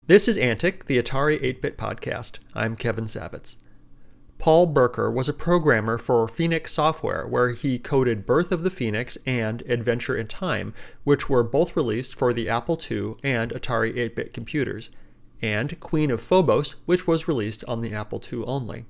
This is Antic, the Atari 8-Bit Podcast. I'm Kevin Savitz. Paul Berker was a programmer for Phoenix Software, where he coded Birth of the Phoenix and Adventure in Time, which were both released for the Apple II and Atari 8-Bit computers, and Queen of Phobos, which was released on the Apple II only.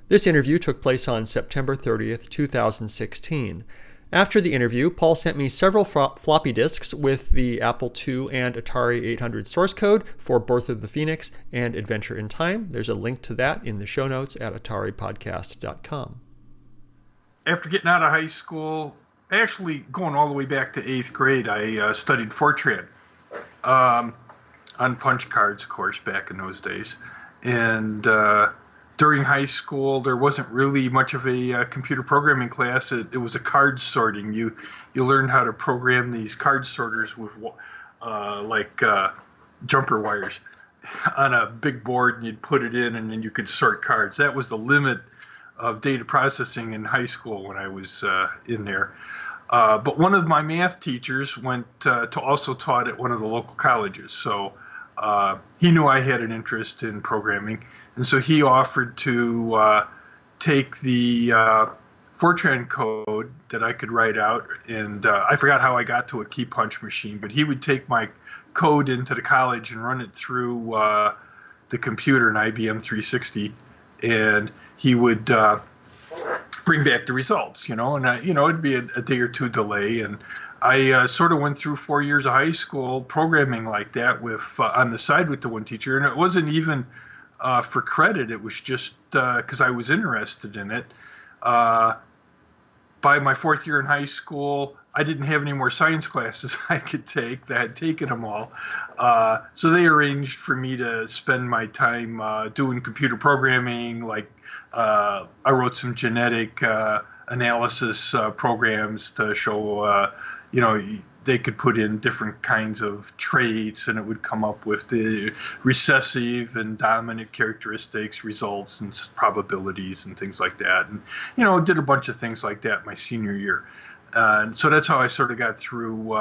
This interview took place on September 30th, 2016. After the interview, Paul sent me several floppy disks with the Apple II and Atari 800 source code for Birth of the Phoenix and Adventure in Time. There's a link to that in the show notes at ataripodcast.com. After getting out of high school, actually going all the way back to 8th grade, I studied Fortran on punch cards, of course, back in those days. And during high school, there wasn't really much of a computer programming class. It was a card sorting. You learned how to program these card sorters with jumper wires on a big board, and you'd put it in, and then you could sort cards. That was the limit of data processing in high school when I was in there. But one of my math teachers went to also taught at one of the local colleges, so he knew I had an interest in programming, and so he offered to take the Fortran code that I could write out, and I forgot how I got to a key punch machine, but he would take my code into the college and run it through the computer, an IBM 360, and he would bring back the results, and it'd be a day or two delay, and I sort of went through 4 years of high school programming like that with on the side with the one teacher, and it wasn't even for credit. It was just because I was interested in it. By my fourth year in high school, I didn't have any more science classes I could take. I had taken them all. So they arranged for me to spend my time doing computer programming. Like I wrote some genetic analysis programs to show they could put in different kinds of traits, and it would come up with the recessive and dominant characteristics, results, and probabilities, and things like that. And, did a bunch of things like that my senior year. And so that's how I sort of got through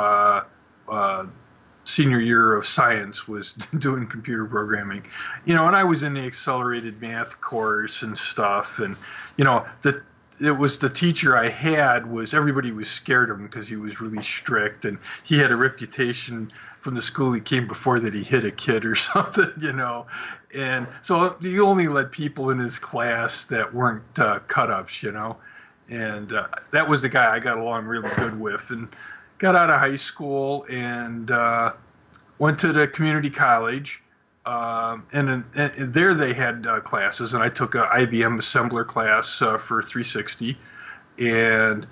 senior year of science, was doing computer programming. And I was in the accelerated math course and stuff. And, it was the teacher I had everybody was scared of him because he was really strict, and he had a reputation from the school he came before that he hit a kid or something, and so you only let people in his class that weren't cut-ups, and that was the guy I got along really good with, and got out of high school and went to the community college. And there they had classes, and I took an IBM assembler class for 360, and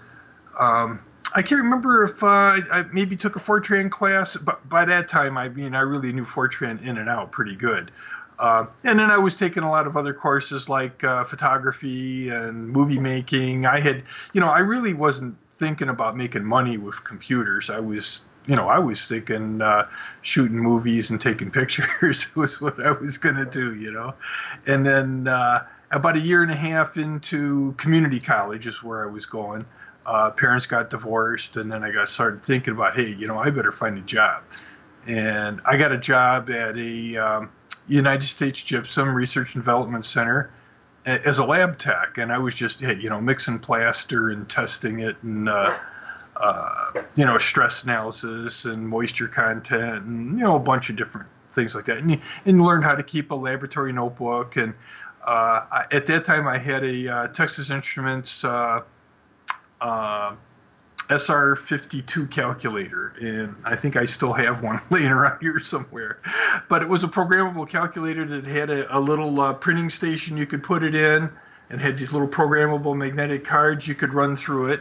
I can't remember if I maybe took a Fortran class, but by that time, I really knew Fortran in and out pretty good. And then I was taking a lot of other courses like photography and movie making. I really wasn't thinking about making money with computers. I was thinking shooting movies and taking pictures was what I was going to do, And then about a year and a half into community college is where I was going. Parents got divorced, and then I started thinking about, hey, I better find a job. And I got a job at a United States Gypsum Research and Development Center as a lab tech. And I was just, mixing plaster and testing it, and stress analysis and moisture content, and a bunch of different things like that, and learn how to keep a laboratory notebook. And at that time, I had a Texas Instruments SR52 calculator, and I think I still have one laying around here somewhere. But it was a programmable calculator that had a little printing station you could put it in, and had these little programmable magnetic cards you could run through it.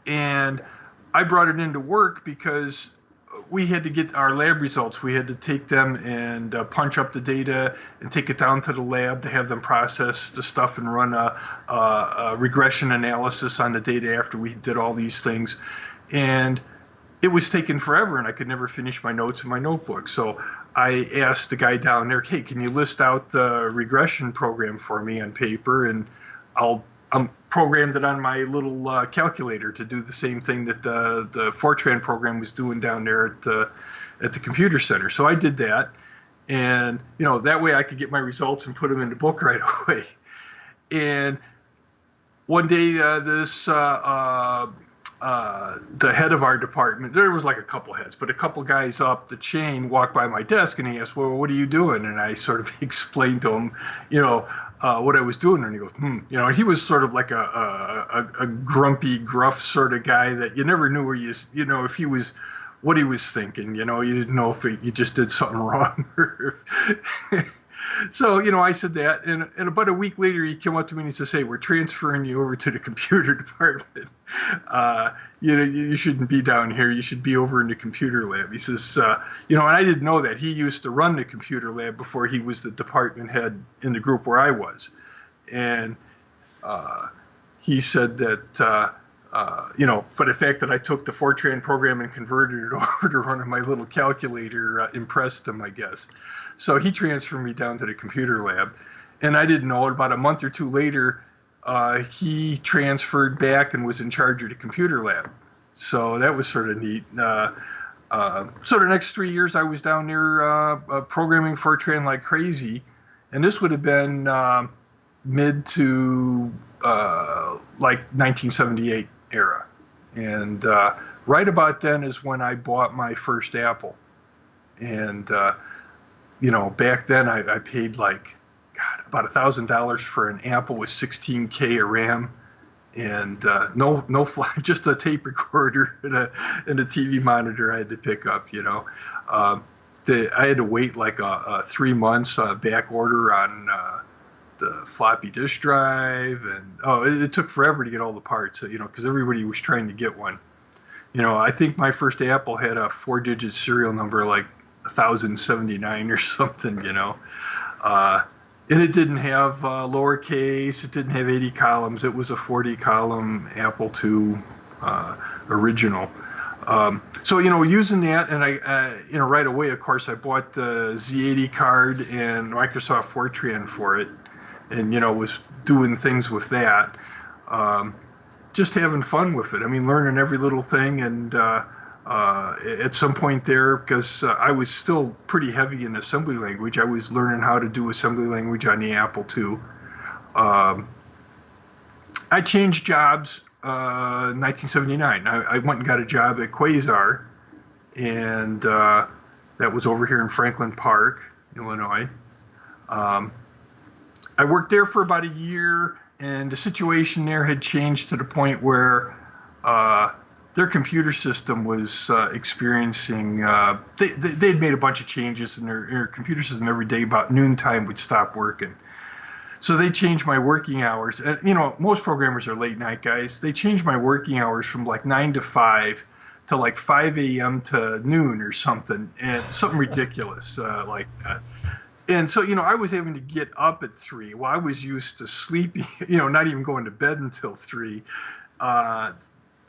And I brought it into work because we had to get our lab results. We had to take them and punch up the data and take it down to the lab to have them process the stuff and run a regression analysis on the data after we did all these things. And it was taking forever, and I could never finish my notes in my notebook. So I asked the guy down there, hey, can you list out the regression program for me on paper, and I'm programmed it on my little calculator to do the same thing that the Fortran program was doing down there at the computer center. So I did that, And, that way I could get my results and put them in the book right away. And one day, the head of our department, there was like a couple heads, but a couple guys up the chain walked by my desk, and he asked, well, what are you doing? And I sort of explained to him, what I was doing. And he goes, he was sort of like a grumpy, gruff sort of guy that you never knew if he was, what he was thinking. You didn't know if you just did something wrong. So, I said that, and about a week later, he came up to me and he says, hey, we're transferring you over to the computer department. You shouldn't be down here. You should be over in the computer lab. He says, and I didn't know that. He used to run the computer lab before he was the department head in the group where I was. And he said that, for the fact that I took the Fortran program and converted it over to run on my little calculator impressed him, I guess. So he transferred me down to the computer lab, and I didn't know it. About a month or two later, he transferred back and was in charge of the computer lab. So that was sort of neat. So the next 3 years I was down there programming Fortran like crazy, and this would have been mid to like 1978 era. And right about then is when I bought my first Apple. And back then I paid like, about $1,000 for an Apple with 16K of RAM, and no just a tape recorder and a TV monitor I had to pick up. I had to wait like 3 months back order on the floppy disk drive, and it took forever to get all the parts. Because everybody was trying to get one. I think my first Apple had a 4-digit serial number like 1079 or something, and it didn't have lowercase, it didn't have 80 columns, it was a 40 column Apple II original. So, using that, and I, right away, of course, I bought the Z80 card and Microsoft Fortran for it, and, was doing things with that. Just having fun with it. I mean, learning every little thing, and at some point there, because I was still pretty heavy in assembly language, I was learning how to do assembly language on the Apple II. I changed jobs in 1979. I went and got a job at Quasar, and that was over here in Franklin Park, Illinois. I worked there for about a year, and the situation there had changed to the point where their computer system was experiencing, they'd made a bunch of changes in their computer system. Every day about noontime would stop working. So they changed my working hours. Most programmers are late night guys. They changed my working hours from like 9 to 5 to like 5 a.m. to noon or something, and something ridiculous like that. And so, I was having to get up at 3. Well, I was used to sleeping, not even going to bed until 3.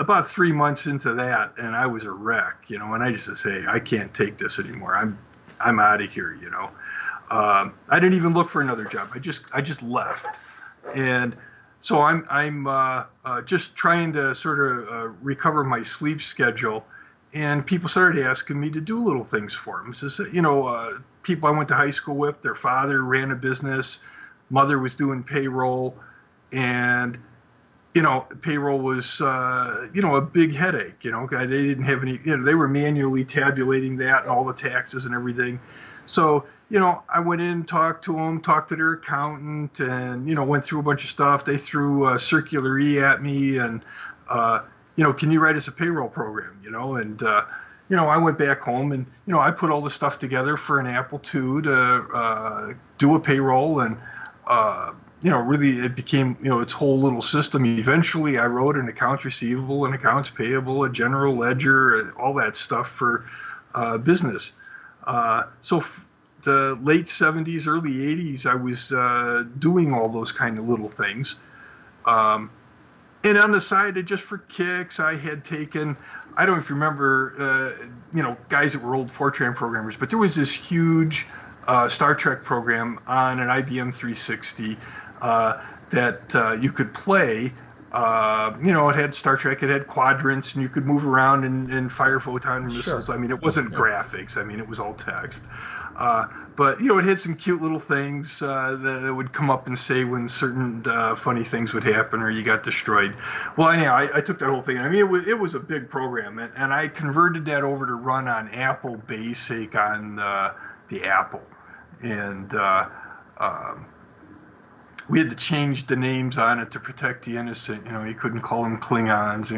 About 3 months into that, and I was a wreck, and I just said, hey, I can't take this anymore. I'm out of here, I didn't even look for another job. I just left. And so I'm just trying to sort of recover my sleep schedule. And people started asking me to do little things for them. So, people I went to high school with, their father ran a business, mother was doing payroll, and, payroll was, a big headache. They didn't have any, they were manually tabulating that and all the taxes and everything. So, I went in, talked to them, talked to their accountant, and, went through a bunch of stuff. They threw Circular E at me, and, can you write us a payroll program, and, I went back home and, I put all the stuff together for an Apple II to do a payroll, and, really it became, its whole little system. Eventually I wrote an accounts receivable, an accounts payable, a general ledger, all that stuff for business. So the late 70s, early 80s, I was doing all those kind of little things. And on the side, just for kicks, I had taken, I don't know if you remember, guys that were old Fortran programmers, but there was this huge Star Trek program on an IBM 360 that you could play. It had Star Trek, it had quadrants, and you could move around and fire photon missiles. Sure. I mean, it wasn't graphics. I mean, it was all text. But, it had some cute little things that would come up and say when certain funny things would happen or you got destroyed. Well, anyhow, I took that whole thing. I mean, it was a big program, and I converted that over to run on Apple Basic on the Apple. And we had to change the names on it to protect the innocent. You couldn't call them Klingons.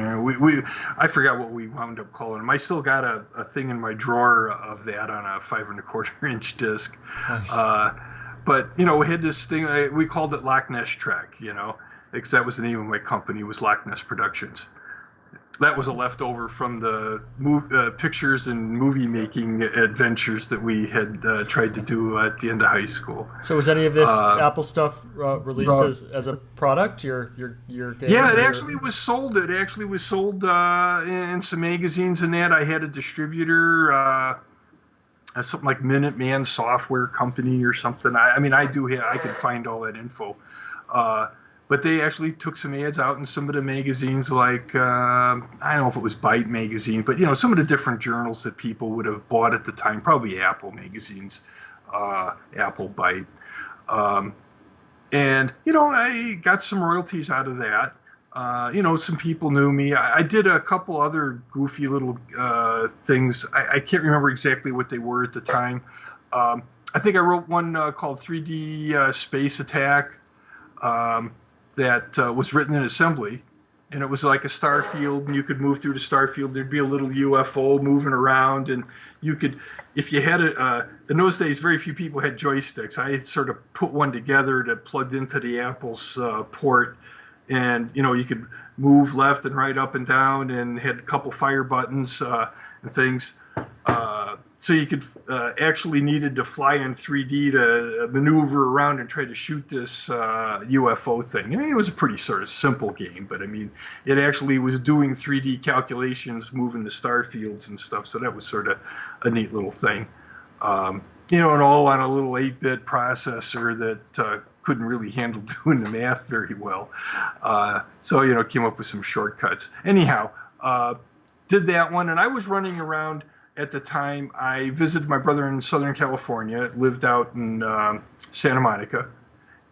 I forgot what we wound up calling them. I still got a thing in my drawer of that on a 5 1/4-inch disc. Nice. But we had this thing. We called it Loch Ness Trek. Because that was the name of my company. Was Loch Ness Productions. That was a leftover from the pictures and movie making adventures that we had tried to do at the end of high school. So was any of this Apple stuff released as a product? Your game? Yeah, it actually was sold. It actually was sold in some magazines and that. I had a distributor, something like Minuteman Software Company or something. I could find all that info. But they actually took some ads out in some of the magazines, like, I don't know if it was Byte magazine, but, some of the different journals that people would have bought at the time, probably Apple magazines, Apple Byte. And, I got some royalties out of that. Some people knew me. I did a couple other goofy little things. I can't remember exactly what they were at the time. I think I wrote one called 3D Space Attack. That was written in assembly, and it was like a star field, and you could move through the star field. There'd be a little UFO moving around, and you could, if you had in those days, very few people had joysticks. I sort of put one together that plugged into the Apple's port, and, you could move left and right, up and down, and had a couple fire buttons and things. So you could actually needed to fly in 3D to maneuver around and try to shoot this UFO thing. It was a pretty sort of simple game, but it actually was doing 3D calculations, moving the star fields and stuff. So that was sort of a neat little thing. And all on a little 8-bit processor that couldn't really handle doing the math very well. So came up with some shortcuts. Anyhow, did that one, and I was running around. At the time, I visited my brother in Southern California, lived out in Santa Monica,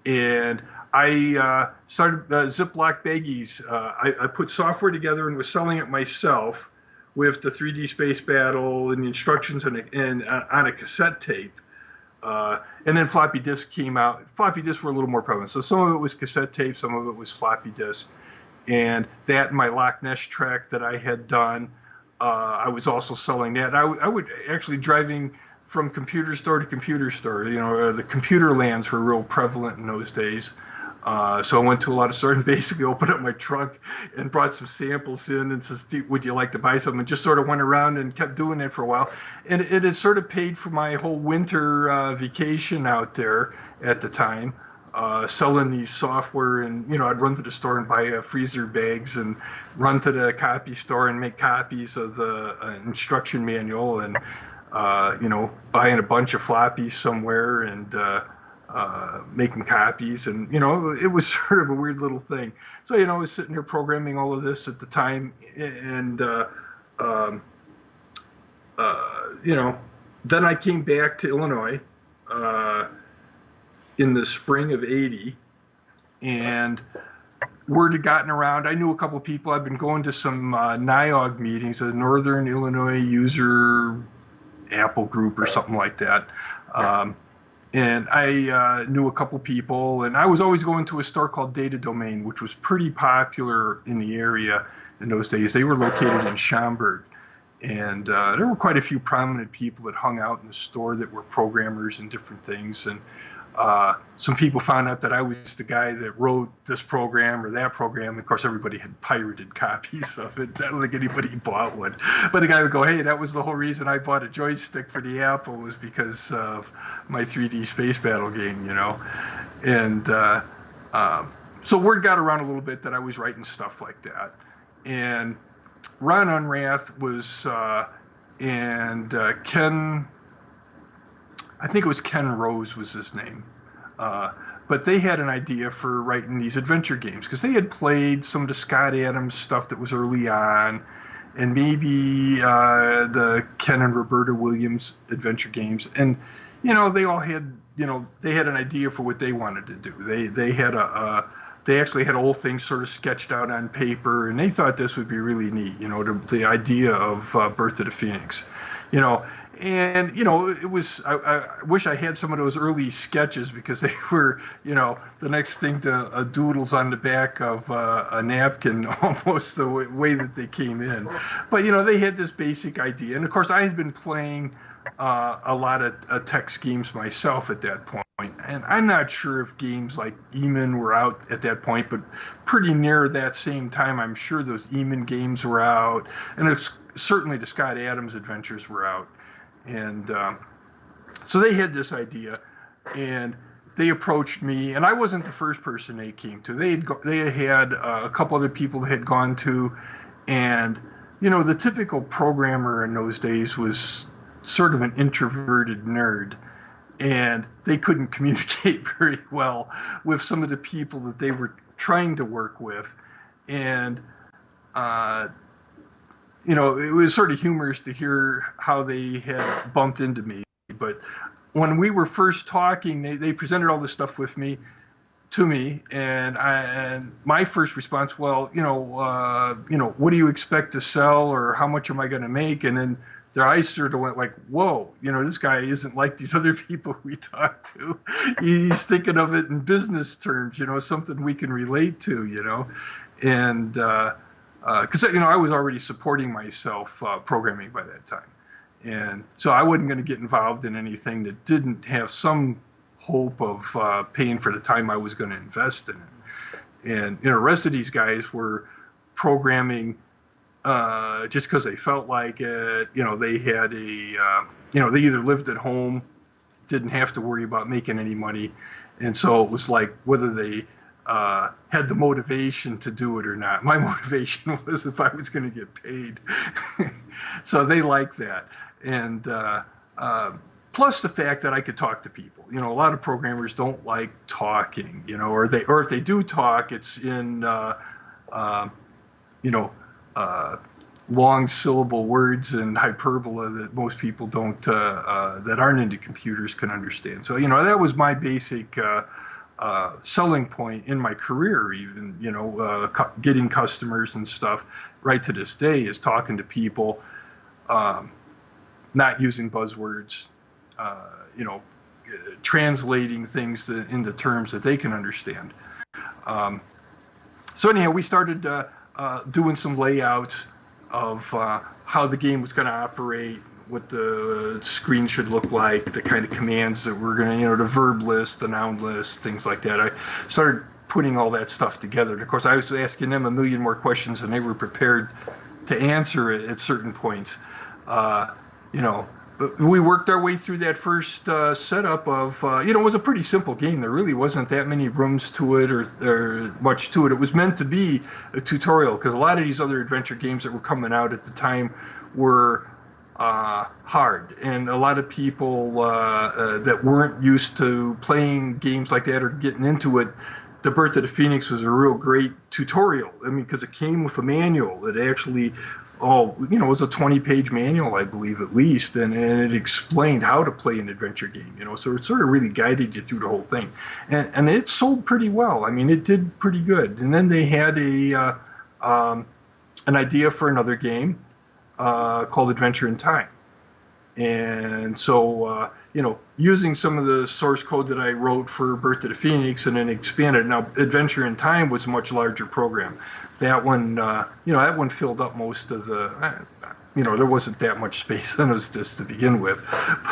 and I started Ziploc baggies. I put software together and was selling it myself with the 3D Space Battle and the instructions on a cassette tape. And then floppy disks came out. Floppy disks were a little more prevalent. So some of it was cassette tape, some of it was floppy disks. And that and my Loch Ness Trek that I had done, I was also selling that. I would actually driving from computer store to computer store. The computer lands were real prevalent in those days. So I went to a lot of stores and basically opened up my trunk and brought some samples in and said, would you like to buy something? And just sort of went around and kept doing that for a while. And it had sort of paid for my whole winter vacation out there at the time. Selling these software, and I'd run to the store and buy freezer bags and run to the copy store and make copies of the instruction manual, and buying a bunch of floppies somewhere and making copies, and it was sort of a weird little thing. So I was sitting here programming all of this at the time, and then I came back to Illinois in the spring of '80, and word had gotten around. I knew a couple of people. I'd been going to some NIOG meetings, a Northern Illinois User Apple Group or something like that. And I knew a couple people, and I was always going to a store called Data Domain, which was pretty popular in the area in those days. They were located in Schaumburg. And there were quite a few prominent people that hung out in the store that were programmers and different things. And some people found out that I was the guy that wrote this program or that program. Of course, everybody had pirated copies of it. I don't think anybody bought one. But the guy would go, hey, that was the whole reason I bought a joystick for the Apple, was because of my 3D Space Battle game, And so word got around a little bit that I was writing stuff like that. And Ron Unrath was, and Ken, I think it was Ken Rose was his name. But they had an idea for writing these adventure games because they had played some of the Scott Adams stuff that was early on. and maybe the Ken and Roberta Williams adventure games. And, they all had, they had an idea for what they wanted to do. They actually had a whole thing sort of sketched out on paper, and they thought this would be really neat, the idea of Birth of the Phoenix, And, it was, I wish I had some of those early sketches, because they were, the next thing to doodles on the back of a napkin, almost the way that they came in. But, they had this basic idea. And, of course, I had been playing a lot of text games myself at that point. And I'm not sure if games like Eamon were out at that point, but pretty near that same time, I'm sure those Eamon games were out. And certainly the Scott Adams adventures were out. And so they had this idea, and they approached me, and I wasn't the first person they came to. They had a couple other people they had gone to, and the typical programmer in those days was sort of an introverted nerd, and they couldn't communicate very well with some of the people that they were trying to work with, and it was sort of humorous to hear how they had bumped into me. But when we were first talking, they presented all this stuff to me, and my first response, well, what do you expect to sell, or how much am I going to make? And then their eyes sort of went like, whoa, this guy isn't like these other people we talked to. He's thinking of it in business terms, something we can relate to, and because I was already supporting myself programming by that time, and so I wasn't going to get involved in anything that didn't have some hope of paying for the time I was going to invest in it. And the rest of these guys were programming just because they felt like it. They had they either lived at home, didn't have to worry about making any money, and so it was like whether they had the motivation to do it or not. My motivation was if I was going to get paid. So they liked that. And plus the fact that I could talk to people. A lot of programmers don't like talking, or if they do talk, it's in, long syllable words and hyperbola that most people don't, that aren't into computers can understand. So, that was my basic selling point in my career, even, getting customers and stuff right to this day is talking to people, not using buzzwords, translating things into terms that they can understand. So anyhow, we started doing some layouts of how the game was going to operate, what the screen should look like, the kind of commands that we're going to, the verb list, the noun list, things like that. I started putting all that stuff together. And of course, I was asking them a million more questions than they were prepared to answer at certain points. We worked our way through that first setup of, it was a pretty simple game. There really wasn't that many rooms to it or much to it. It was meant to be a tutorial, because a lot of these other adventure games that were coming out at the time were hard, and a lot of people that weren't used to playing games like that or getting into it, the Birth of the Phoenix was a real great tutorial. I mean, because it came with a manual that actually, it was a 20-page manual, I believe, at least, and it explained how to play an adventure game, so it sort of really guided you through the whole thing, and it sold pretty well. I mean, it did pretty good. And then they had an idea for another game called Adventure in Time. And so, using some of the source code that I wrote for Birth of the Phoenix and then expanded. Now, Adventure in Time was a much larger program. That one, that one filled up most of the, there wasn't that much space on those discs to begin with.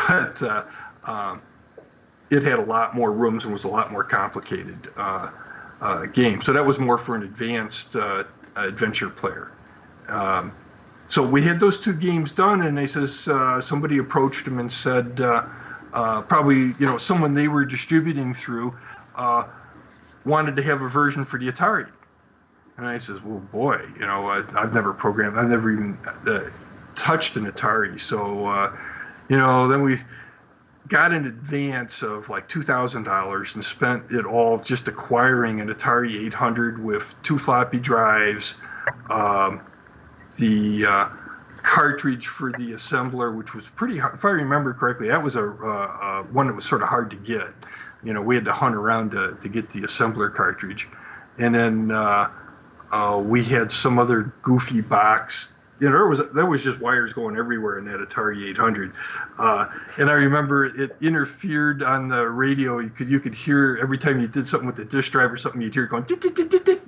But it had a lot more rooms and was a lot more complicated game. So that was more for an advanced adventure player. So we had those two games done, and they says somebody approached them and said, probably someone they were distributing through wanted to have a version for the Atari. And I says, well, boy, I've never programmed, I've never even touched an Atari. So then we got an advance of like $2,000 and spent it all just acquiring an Atari 800 with 2 floppy drives. the cartridge for the assembler, which was pretty hard. If I remember correctly, that was a one that was sort of hard to get. We had to hunt around to get the assembler cartridge. And then we had some other goofy box. There was just wires going everywhere in that Atari 800. And I remember it interfered on the radio. You could hear every time you did something with the disk drive or something, you'd hear it going, dit, dit, dit, dit, dit,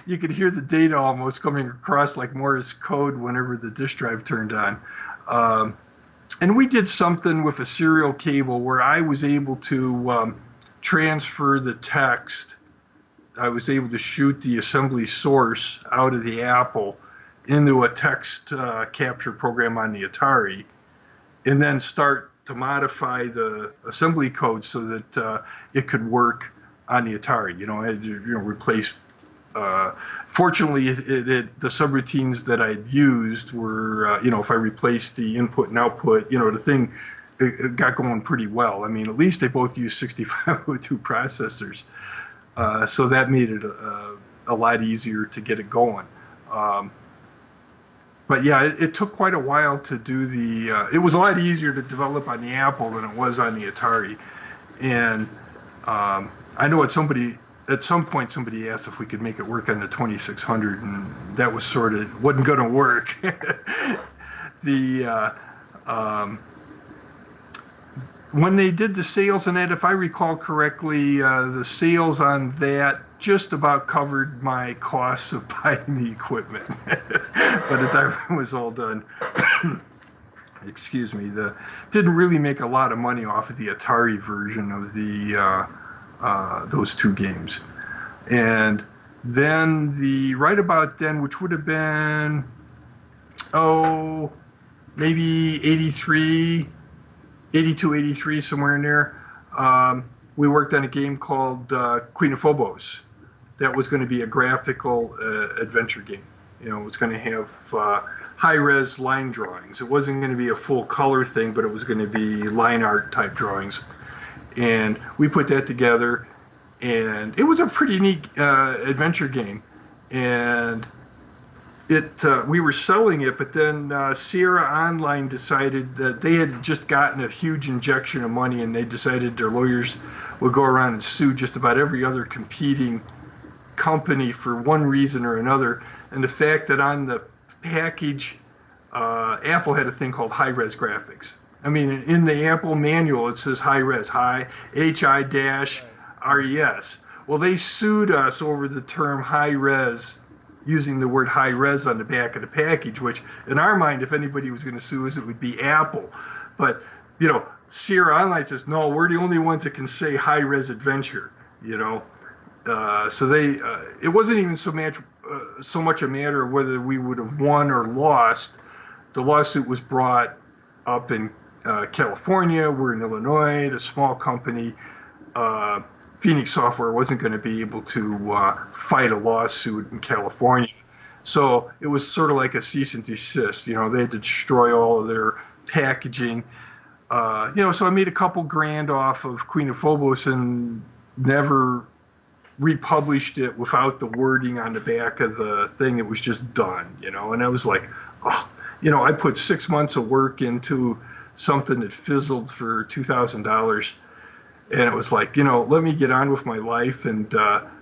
you could hear the data almost coming across like Morse code whenever the disk drive turned on. And we did something with a serial cable where I was able to transfer the text. I was able to shoot the assembly source out of the Apple into a text capture program on the Atari, and then start to modify the assembly code so that it could work on the Atari. I had to replace. Fortunately, the subroutines that I'd used were, if I replaced the input and output, the thing it got going pretty well. I mean, at least they both used 6502 processors. So that made it a lot easier to get it going. But yeah, it took quite a while to do it was a lot easier to develop on the Apple than it was on the Atari. And I know at some point somebody asked if we could make it work on the 2600, and that was wasn't going to work. When they did the sales on that, if I recall correctly, the sales on that just about covered my costs of buying the equipment. By the time it was all done, excuse me, didn't really make a lot of money off of the Atari version of those two games. And then right about then, which would have been, maybe 82, 83, somewhere in there, we worked on a game called Queen of Phobos. That was going to be a graphical adventure game. It was going to have high-res line drawings. It wasn't going to be a full color thing, but it was going to be line art type drawings. And we put that together, and it was a pretty neat adventure game. And we were selling it, but then Sierra Online decided that they had just gotten a huge injection of money, and they decided their lawyers would go around and sue just about every other competing company for one reason or another. And the fact that on the package, Apple had a thing called high-res graphics. I mean, in the Apple manual, it says high-res, H-I-R-E-S. Well, they sued us over the term high-res, using the word high-res on the back of the package, which in our mind, if anybody was going to sue us, it would be Apple. But, Sierra Online says, no, we're the only ones that can say high-res adventure, So it wasn't even so much a matter of whether we would have won or lost. The lawsuit was brought up in California. We're in Illinois, a small company. Phoenix Software wasn't going to be able to fight a lawsuit in California. So it was sort of like a cease and desist. They had to destroy all of their packaging. So I made a couple grand off of Queen of Phobos and never republished it without the wording on the back of the thing. It was just done, and I was like, I put 6 months of work into something that fizzled for $2,000. And it was like, let me get on with my life and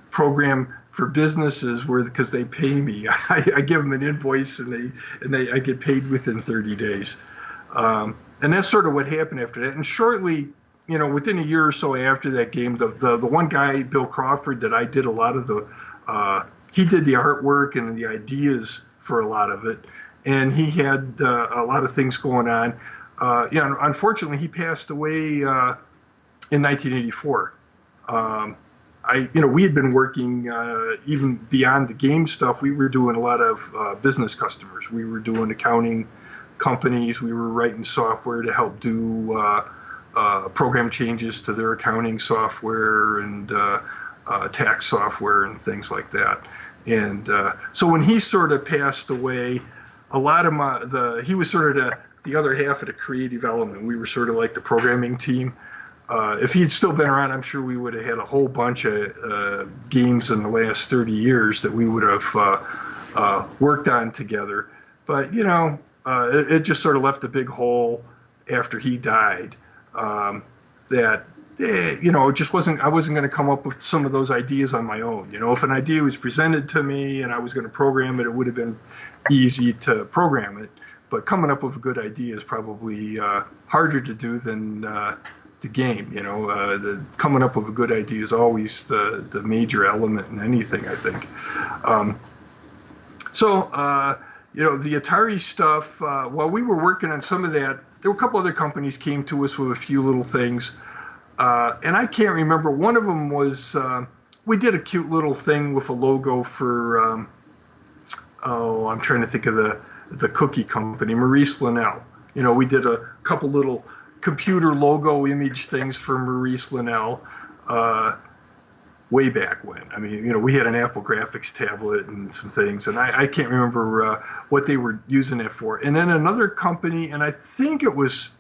program for businesses because they pay me. I give them an invoice and I get paid within 30 days. And that's sort of what happened after that. And shortly, within a year or so after that game, the one guy, Bill Crawford, that I did a lot of he did the artwork and the ideas for a lot of it. And he had a lot of things going on. Unfortunately, he passed away in 1984. We had been working even beyond the game stuff. We were doing a lot of business customers. We were doing accounting companies. We were writing software to help do program changes to their accounting software and tax software and things like that. And so when he sort of passed away, a lot of he was sort of the other half of the creative element. We were sort of like the programming team. If he'd still been around, I'm sure we would have had a whole bunch of games in the last 30 years that we would have worked on together. But, it just sort of left a big hole after he died, that, it just I wasn't going to come up with some of those ideas on my own. If an idea was presented to me and I was going to program it, it would have been easy to program it. But coming up with a good idea is probably harder to do than the game. Coming up with a good idea is always the major element in anything, I think. The Atari stuff, while we were working on some of that, there were a couple other companies came to us with a few little things. And I can't remember. One of them was, we did a cute little thing with a logo for, I'm trying to think of the cookie company, Maurice Linnell. We did a couple little computer logo image things for Maurice Linnell way back when. I mean, we had an Apple graphics tablet and some things, and I can't remember what they were using it for. And then another company, and I think it was,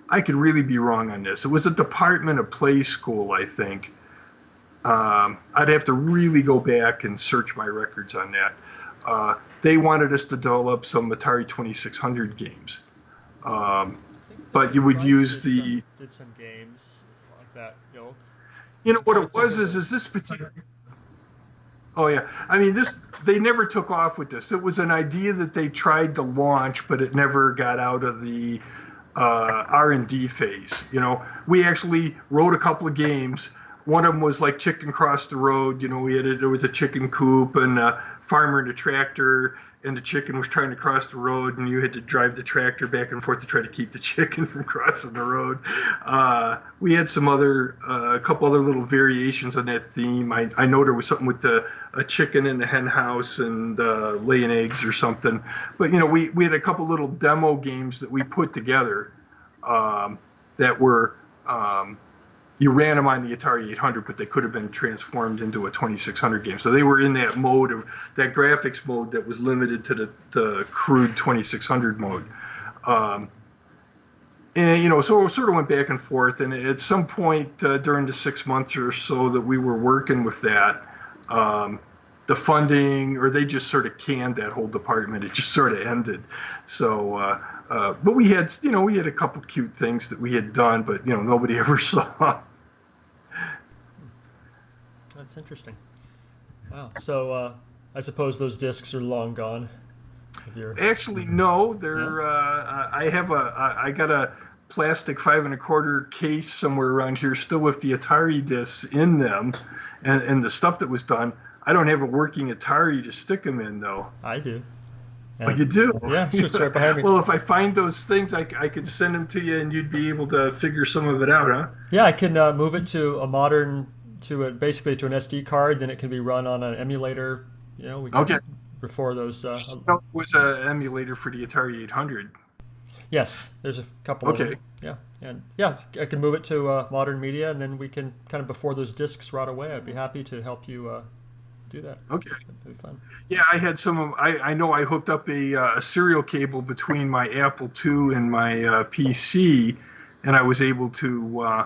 I could really be wrong on this. It was a Department of Play School, I think. I'd have to really go back and search my records on that. They wanted us to develop some Atari 2600 games. But you would use did some games like that ilk. What it was is this particular. Oh yeah, I mean they never took off with this. It was an idea that they tried to launch, but it never got out of the R&D phase. We actually wrote a couple of games. One of them was like Chicken Cross the Road. There was a chicken coop and a farmer and a tractor, and the chicken was trying to cross the road, and you had to drive the tractor back and forth to try to keep the chicken from crossing the road. We had a couple other little variations on that theme. I know there was something with a chicken in the hen house and laying eggs or something. But, we had a couple little demo games that we put together that were you ran them on the Atari 800, but they could have been transformed into a 2600 game. So they were in that mode that graphics mode that was limited to the crude 2600 mode. So it sort of went back and forth. And at some point during the 6 months or so that we were working with that, the funding, or they just sort of canned that whole department. It just sort of ended. So, but we had a couple cute things that we had done, but nobody ever saw. That's interesting. Wow. So I suppose those discs are long gone. Actually, no. They're. I got a plastic 5 1/4 case somewhere around here, still with the Atari discs in them, and the stuff that was done. I don't have a working Atari to stick them in, though. I do. Oh, you do? Yeah, it's right behind me. Well, if I find those things, I could send them to you, and you'd be able to figure some of it out, huh? Yeah, I can move it to basically to an SD card. Then it can be run on an emulator. We can, before those. It was an emulator for the Atari 800. Yes, there's a couple. Okay. I can move it to modern media, and then we can kind of before those discs rot away. I'd be happy to help you. Do that. Okay. That'd be fun. Yeah, I had I know I hooked up a serial cable between my Apple II and my PC, and I was able to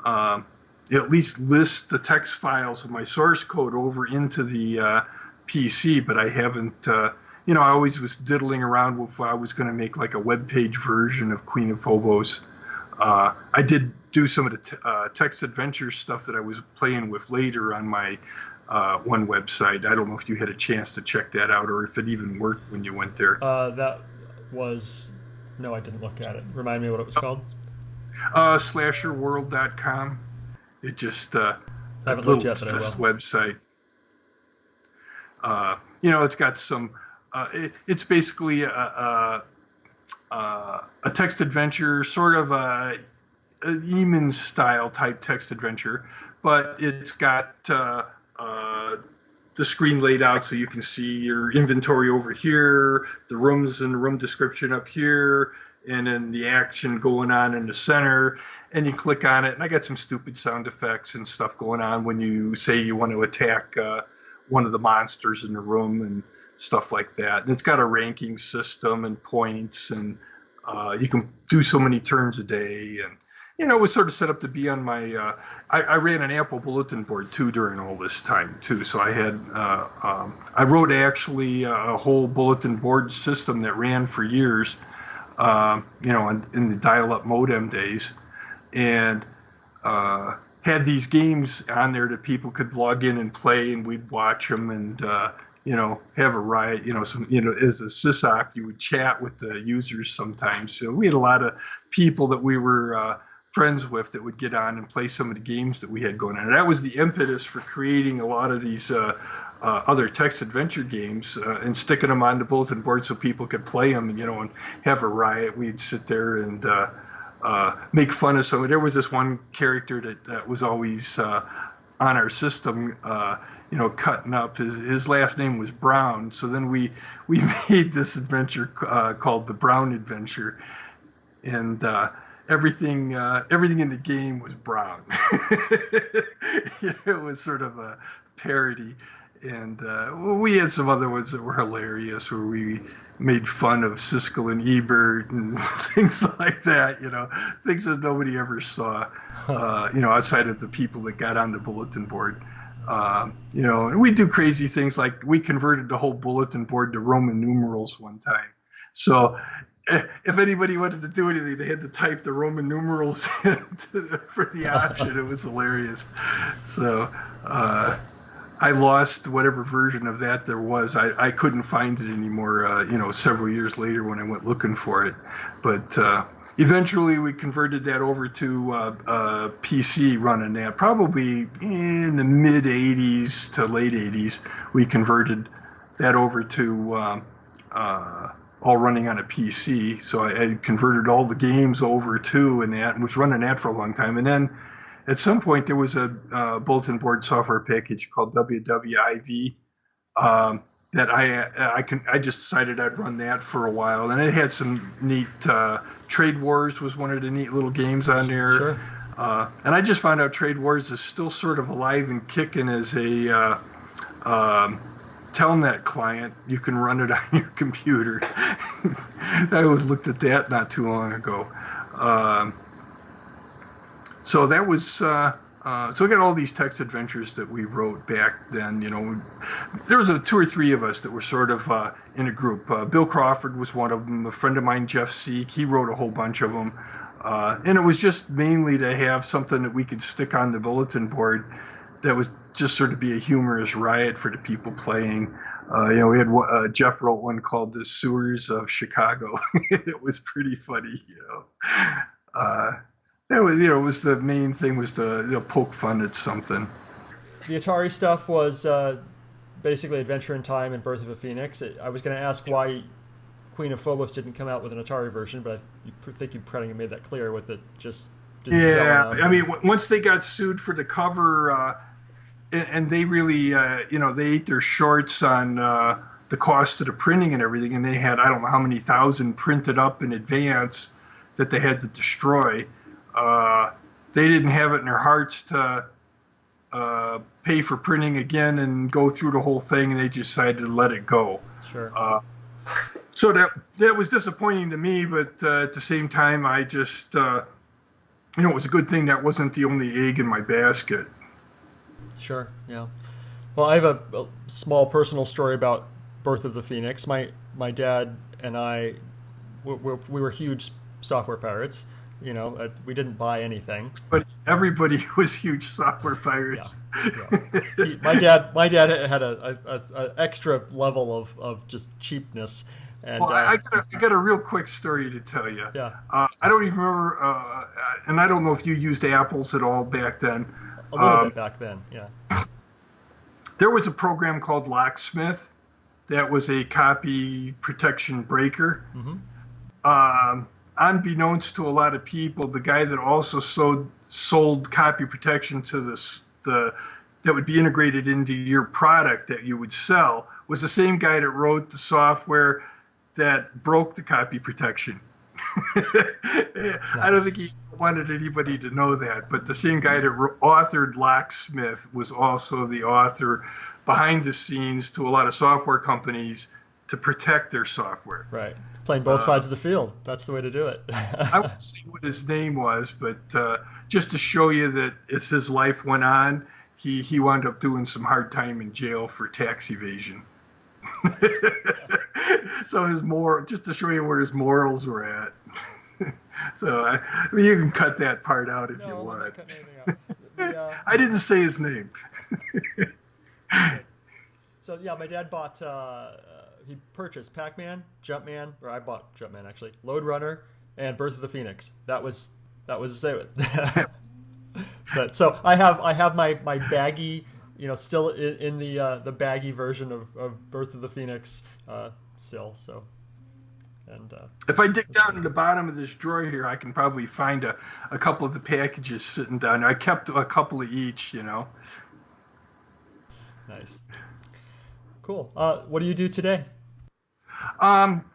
at least list the text files of my source code over into the PC, but I haven't, I always was diddling around with I was going to make like a web page version of Queen of Phobos. I did do some of the text adventure stuff that I was playing with later on my one website. I don't know if you had a chance to check that out or if it even worked when you went there. No, I didn't look at it. Remind me what it was called? Slasherworld.com. It just I haven't looked yet, but I will. Website. It's got some. It's basically a text adventure, sort of a Eamon style type text adventure, but it's got the screen laid out so you can see your inventory over here, the rooms and the room description up here, and then the action going on in the center, and you click on it, and I got some stupid sound effects and stuff going on when you say you want to attack one of the monsters in the room and stuff like that. And it's got a ranking system and points, and you can do so many turns a day, and it was sort of set up to be on my. I ran an Apple bulletin board too during all this time too. So I had. I wrote actually a whole bulletin board system that ran for years. In the dial-up modem days, and had these games on there that people could log in and play, and we'd watch them and have a riot. As a sysoc, you would chat with the users sometimes. So we had a lot of people that we were friends with that would get on and play some of the games that we had going on. And that was the impetus for creating a lot of these other text adventure games and sticking them on the bulletin board so people could play them, and have a riot. We'd sit there and make fun of somebody. There was this one character that was always on our system, cutting up. His last name was Brown. So then we made this adventure called the Brown Adventure. And everything in the game was brown. It was sort of a parody. And we had some other ones that were hilarious where we made fun of Siskel and Ebert and things like that, things that nobody ever saw, outside of the people that got on the bulletin board. And we do crazy things like we converted the whole bulletin board to Roman numerals one time. So if anybody wanted to do anything, they had to type the Roman numerals for the option. It was hilarious. So I lost whatever version of that there was. I couldn't find it anymore, several years later when I went looking for it. But eventually we converted that over to PC running that. Probably in the mid 80s to late 80s, we converted that over to all running on a PC. So I converted all the games over to and was running that for a long time. And then at some point there was a bulletin board software package called WWIV that I just decided I'd run that for a while. And it had some neat Trade Wars was one of the neat little games on there. Sure. And I just found out Trade Wars is still sort of alive and kicking as a Telnet client. You can run it on your computer. I always looked at that not too long ago. So that was so we got all these text adventures that we wrote back then. There was 2 or 3 of us that were sort of in a group. Bill Crawford was one of them. A friend of mine, Jeff Seek, he wrote a whole bunch of them. And it was just mainly to have something that we could stick on the bulletin board that was just sort of be a humorous riot for the people playing. We had Jeff wrote one called "The Sewers of Chicago." It was pretty funny, That was, was the main thing was to poke fun at something. The Atari stuff was basically Adventure in Time and Birth of a Phoenix. I was going to ask why Queen of Phobos didn't come out with an Atari version, but I think you probably made that clear with it just didn't sell enough. I mean, once they got sued for the cover, and they really, they ate their shorts on the cost of the printing and everything, and they had, I don't know how many thousand printed up in advance that they had to destroy. They didn't have it in their hearts to pay for printing again and go through the whole thing, and they decided to let it go. Sure. So that was disappointing to me, but at the same time, I just, it was a good thing that wasn't the only egg in my basket. Sure, yeah. Well, I have a small personal story about Birth of the Phoenix. My dad and I, we were huge software pirates. We didn't buy anything. But everybody was huge software pirates. Yeah. My dad had a extra level of just cheapness. And, I got a real quick story to tell you. Yeah. I don't even remember, and I don't know if you used Apples at all back then. A little bit back then, yeah. There was a program called Locksmith that was a copy protection breaker. Mm-hmm. Unbeknownst to a lot of people, the guy that also sold copy protection to that would be integrated into your product that you would sell was the same guy that wrote the software that broke the copy protection. Nice. I don't think he wanted anybody to know that, but the same guy that authored Locksmith was also the author behind the scenes to a lot of software companies to protect their software. Right. Playing both sides of the field. That's the way to do it. I won't say what his name was, but just to show you that as his life went on, he wound up doing some hard time in jail for tax evasion. So just to show you where his morals were at. So I mean, you can cut that part out if you want. I'm not cutting anything out. I didn't say his name. So yeah, my dad bought. He purchased Pac-Man, Jumpman, or I bought Jumpman actually, Lode Runner, and Birth of the Phoenix. That was it. But so I have my baggy, still in the baggy version of Birth of the Phoenix still. So, and if I dig down to the bottom of this drawer here, I can probably find a couple of the packages sitting down. I kept a couple of each, Nice. Cool. What do you do today? I'm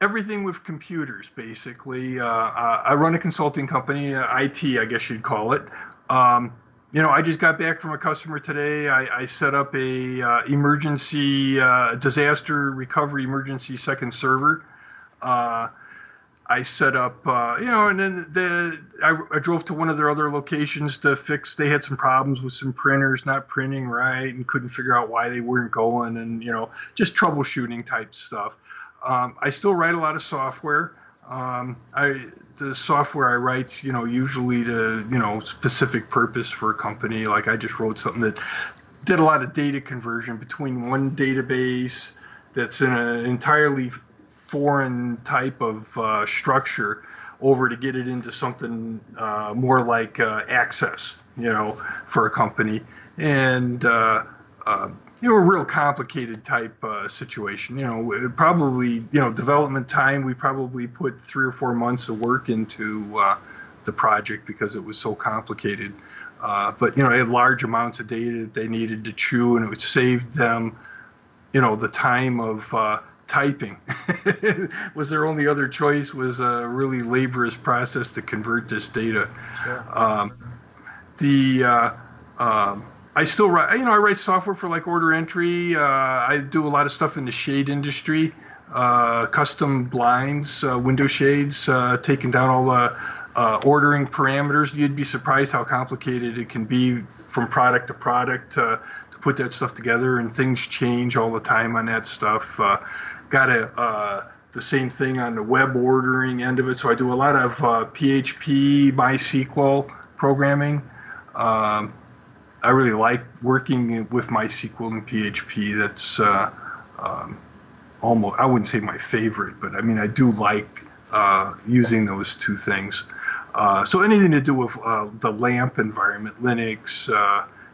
everything with computers, basically. I run a consulting company, IT, I guess you'd call it. I just got back from a customer today. I set up a emergency disaster recovery emergency second server. I set up, and then I drove to one of their other locations to fix. They had some problems with some printers not printing right and couldn't figure out why they weren't going, and just troubleshooting type stuff. I still write a lot of software. The software I write, usually to specific purpose for a company. Like I just wrote something that did a lot of data conversion between one database that's in an entirely foreign type of structure over to get it into something more like Access, for a company, and a real complicated type situation. Probably development time. We probably put 3 or 4 months of work into the project because it was so complicated. But they had large amounts of data that they needed to chew, and it saved them, the time of typing. Was their only other choice was a really laborious process to convert this data. Sure. I still write, I write software for like order entry. I do a lot of stuff in the shade industry, custom blinds, window shades, taking down all the ordering parameters. You'd be surprised how complicated it can be from product to product to put that stuff together, and things change all the time on that stuff. Got the same thing on the web ordering end of it. So I do a lot of PHP, MySQL programming. I really like working with MySQL and PHP. That's almost, I wouldn't say my favorite, but I do like using those two things. So anything to do with the LAMP environment, Linux,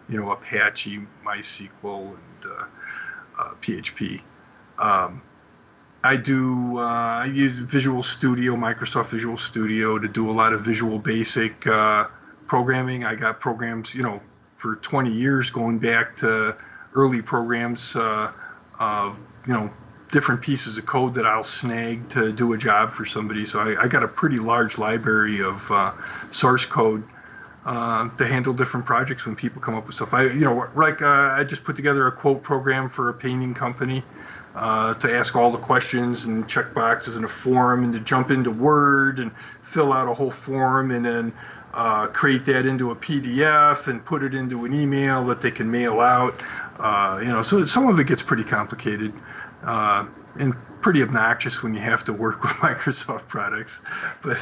Apache, MySQL, and PHP. I use Visual Studio, Microsoft Visual Studio, to do a lot of Visual Basic programming. I got programs, for 20 years going back to early programs of, different pieces of code that I'll snag to do a job for somebody. So I got a pretty large library of source code to handle different projects when people come up with stuff. I just put together a quote program for a painting company to ask all the questions and check boxes in a form, and to jump into Word and fill out a whole form, and then create that into a PDF and put it into an email that they can mail out. So some of it gets pretty complicated and pretty obnoxious when you have to work with Microsoft products. But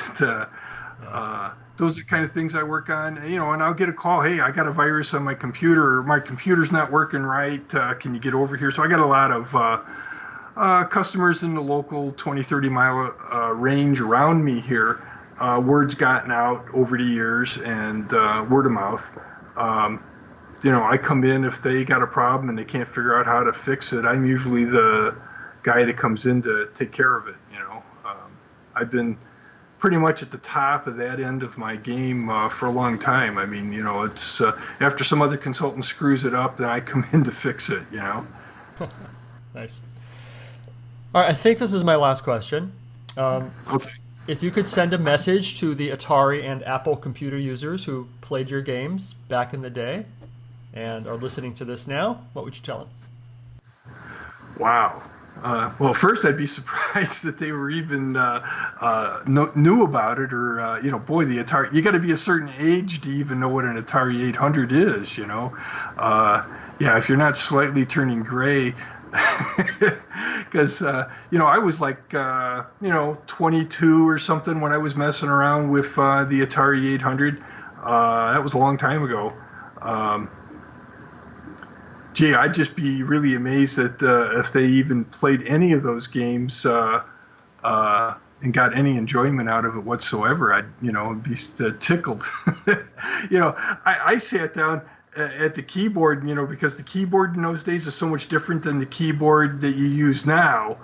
those are the kind of things I work on. And I'll get a call, hey, I got a virus on my computer, or my computer's not working right. Can you get over here? So I got a lot of customers in the local 20, 30 mile range around me here. Word's gotten out over the years, and word of mouth. I come in if they got a problem and they can't figure out how to fix it. I'm usually the guy that comes in to take care of it. I've been pretty much at the top of that end of my game for a long time. It's after some other consultant screws it up, then I come in to fix it. Nice. All right, I think this is my last question. Okay. If you could send a message to the Atari and Apple computer users who played your games back in the day and are listening to this now, what would you tell them? Wow. Well, first I'd be surprised that they were even knew about it, or boy, the Atari. You got to be a certain age to even know what an Atari 800 is. Yeah, if you're not slightly turning gray, because I was like 22 or something when I was messing around with the Atari 800. That was a long time ago. Gee, I'd just be really amazed that if they even played any of those games and got any enjoyment out of it whatsoever. I'd be tickled. I sat down at the keyboard, because the keyboard in those days is so much different than the keyboard that you use now.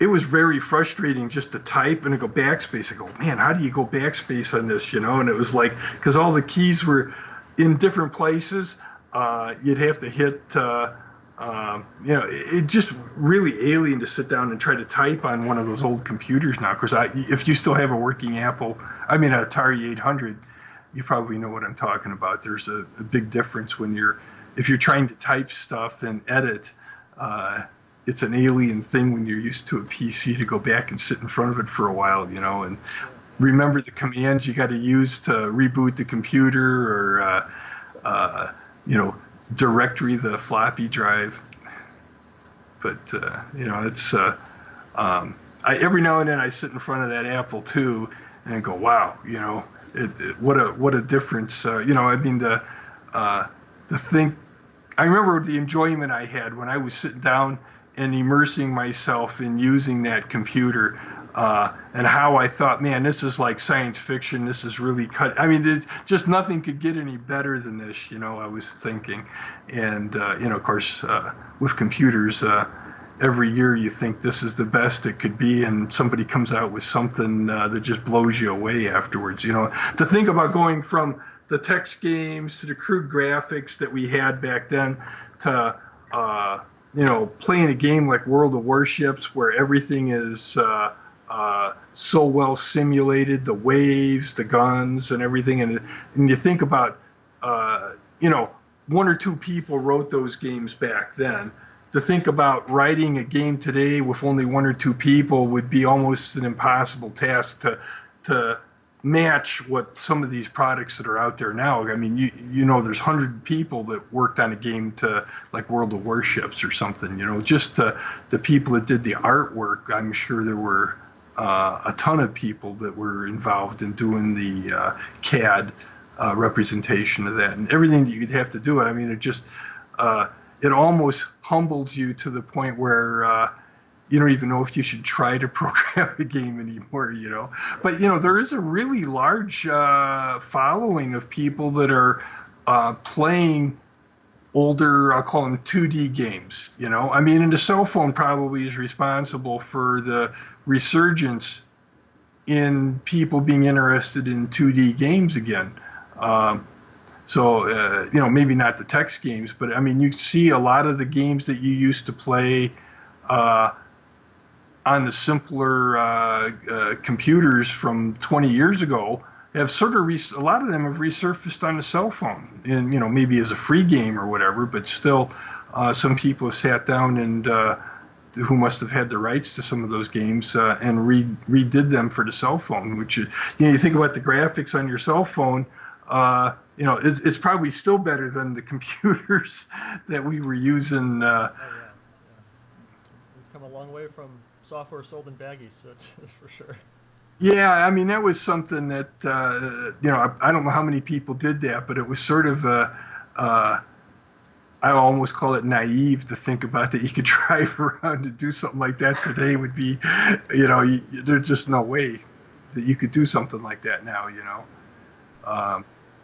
It was very frustrating just to type and to go backspace. I go, man, how do you go backspace on this? And it was like, because all the keys were in different places. You'd have to hit, it just really alien to sit down and try to type on one of those old computers now. Of course, if you still have a working Atari 800, you probably know what I'm talking about. There's a big difference if you're trying to type stuff and edit. It's an alien thing when you're used to a PC to go back and sit in front of it for a while, and remember the commands you got to use to reboot the computer or, directory the floppy drive. But it's every now and then I sit in front of that Apple II and go, wow, what a difference. The thing. I remember the enjoyment I had when I was sitting down and immersing myself in using that computer. And how I thought, man, this is like science fiction. This is really just nothing could get any better than this, I was thinking. And, of course, with computers, every year you think this is the best it could be, and somebody comes out with something that just blows you away afterwards. To think about going from the text games to the crude graphics that we had back then to, playing a game like World of Warships where everything is so well simulated, the waves, the guns, and everything. And you think about, one or two people wrote those games back then. To think about writing a game today with only one or two people would be almost an impossible task to match what some of these products that are out there now. I mean, there's 100 people that worked on a game to like World of Warships or something. Just the people that did the artwork. I'm sure there were a ton of people that were involved in doing the CAD representation of that and everything that you'd have to do. I mean, it almost humbles you to the point where you don't even know if you should try to program a game anymore, But, there is a really large following of people that are playing older, I'll call them 2D games, and the cell phone probably is responsible for the resurgence in people being interested in 2D games again. So, maybe not the text games, but you see a lot of the games that you used to play on the simpler computers from 20 years ago have sort of a lot of them have resurfaced on the cell phone, and maybe as a free game or whatever, but still some people have sat down and who must have had the rights to some of those games and redid them for the cell phone, which is, you think about the graphics on your cell phone, it's probably still better than the computers that we were using. Yeah. We've come a long way from software sold in baggies, that's for sure. Yeah, that was something that, I don't know how many people did that, but it was sort of, I almost call it naive to think about that you could drive around and do something like that today would be, there's just no way that you could do something like that now,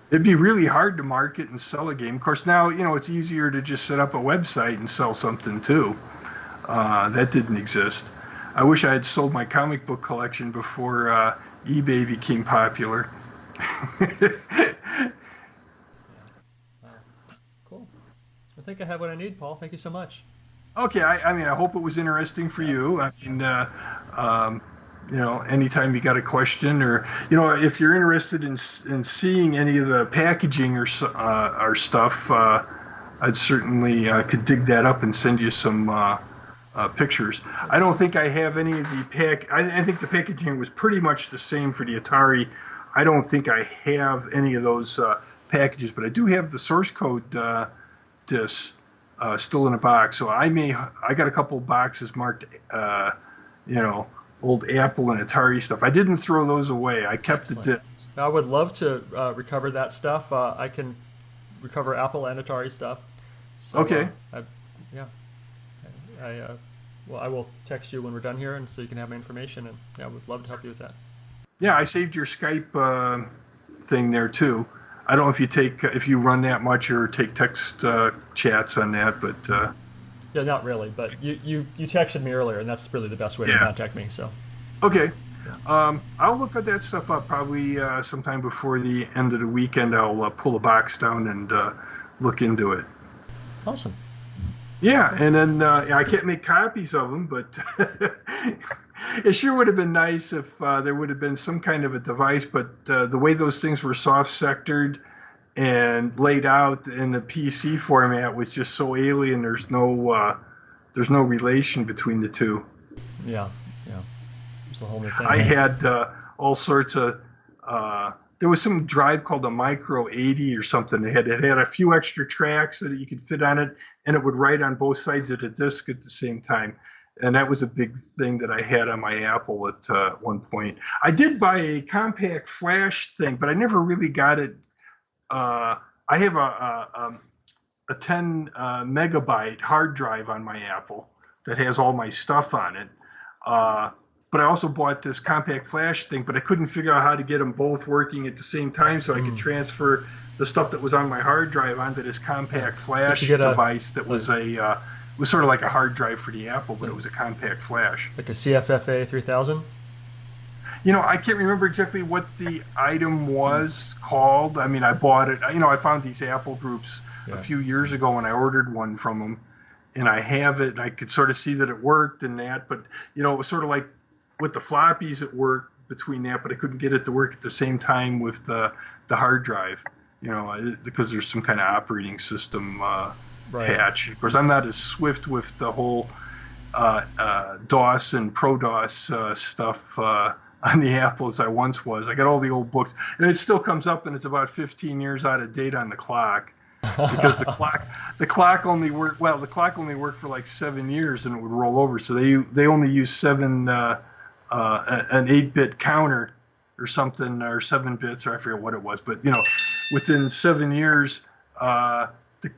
It'd be really hard to market and sell a game. Of course, now, it's easier to just set up a website and sell something too. That didn't exist. I wish I had sold my comic book collection before eBay became popular. Cool. I think I have what I need, Paul. Thank you so much. Okay, I hope it was interesting for you. Anytime you got a question or, if you're interested in seeing any of the packaging or stuff, I'd certainly could dig that up and send you some pictures. I don't think I have any of the pack. I think the packaging was pretty much the same for the Atari. I don't think I have any of those packages, but I do have the source code discs still in a box. So I got a couple boxes marked, old Apple and Atari stuff. I didn't throw those away. I kept Excellent. the discs. I would love to recover that stuff. I can recover Apple and Atari stuff. So, Okay. I will text you when we're done here, and so you can have my information. And yeah, I would love to help you with that. Yeah, I saved your Skype thing there too. I don't know if you run that much or take text chats on that, but Yeah, not really, but you texted me earlier, and that's really the best way to contact me. So okay. I'll look at that stuff up probably sometime before the end of the weekend. I'll pull a box down and look into it. awesome. Yeah, and then I can't make copies of them, but it sure would have been nice if there would have been some kind of a device. But the way those things were soft sectored and laid out in the PC format was just so alien. There's no relation between the two. Yeah. It's a whole new thing. I had all sorts of. There was some drive called a Micro 80 or something. It had a few extra tracks that you could fit on it, and it would write on both sides of the disk at the same time. And that was a big thing that I had on my Apple at one point. I did buy a compact flash thing, but I never really got it. I have a 10 megabyte hard drive on my Apple that has all my stuff on it. But I also bought this compact flash thing, but I couldn't figure out how to get them both working at the same time so I could transfer the stuff that was on my hard drive onto this compact flash device that was was sort of like a hard drive for the Apple, but it was a compact flash. Like a CFFA 3000? I can't remember exactly what the item was called. I mean, I bought it. I found these Apple groups a few years ago when I ordered one from them, and I have it, and I could sort of see that it worked and that, but, it was sort of like with the floppies, it worked between that, but I couldn't get it to work at the same time with the hard drive, because there's some kind of operating system patch. Of course, I'm not as swift with the whole DOS and Pro-DOS stuff on the Apple as I once was. I got all the old books, and it still comes up, and it's about 15 years out of date on the clock. Because the clock only worked for like 7 years, and it would roll over. So they only use an 8-bit counter or something, or 7 bits, or I forget what it was. But within 7 years,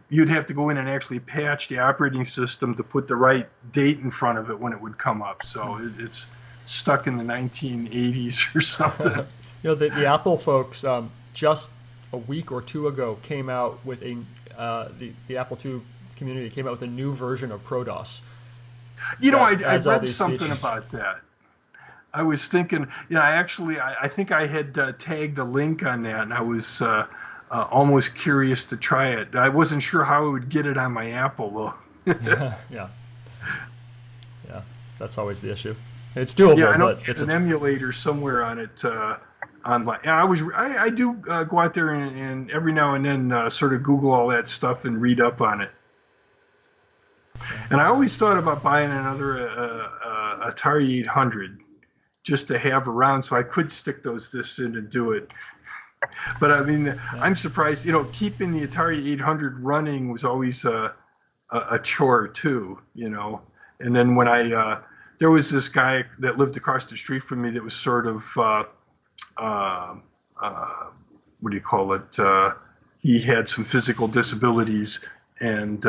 you'd have to go in and actually patch the operating system to put the right date in front of it when it would come up. So it's stuck in the 1980s or something. The Apple folks just a week or two ago came out with the Apple II community came out with a new version of ProDOS. I read something about that. I was thinking, I think I had tagged a link on that, and I was almost curious to try it. I wasn't sure how I would get it on my Apple, though. Yeah, that's always the issue. It's doable, yeah, I know but it's an emulator somewhere on it online. I do go out there and every now and then sort of Google all that stuff and read up on it. And I always thought about buying another Atari 800 just to have around so I could stick those discs in and do it. But I mean, I'm surprised. Keeping the Atari 800 running was always a chore too. And then when there was this guy that lived across the street from me that was sort of what do you call it? He had some physical disabilities, and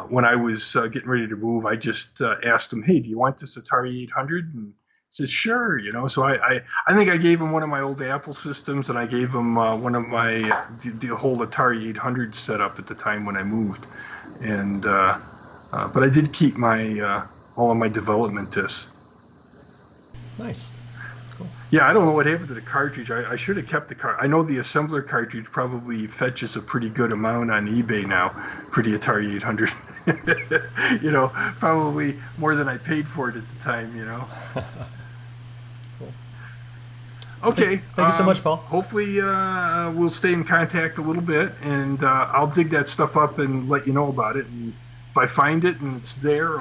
when I was getting ready to move, I just asked him, "Hey, do you want this Atari 800?" And he says, "Sure." So I think I gave him one of my old Apple systems, and I gave him one of my the whole Atari 800 setup at the time when I moved, and but I did keep my all of my development discs. Nice. Cool. Yeah, I don't know what happened to the cartridge. I should have kept the cartridge. I know the assembler cartridge probably fetches a pretty good amount on eBay now for the Atari 800. Probably more than I paid for it at the time, Cool. Okay. Thank you so much, Paul. Hopefully we'll stay in contact a little bit, and I'll dig that stuff up and let you know about it. And if I find it and it's there,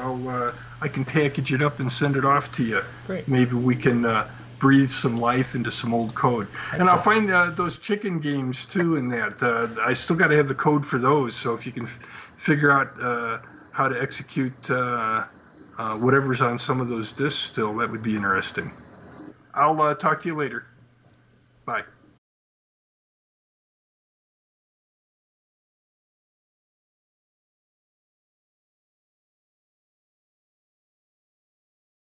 I can package it up and send it off to you. Great. Maybe we can breathe some life into some old code. Excellent. And I'll find those chicken games too in that. I still got to have the code for those. So if you can figure out how to execute whatever's on some of those disks still, that would be interesting. I'll talk to you later. Bye.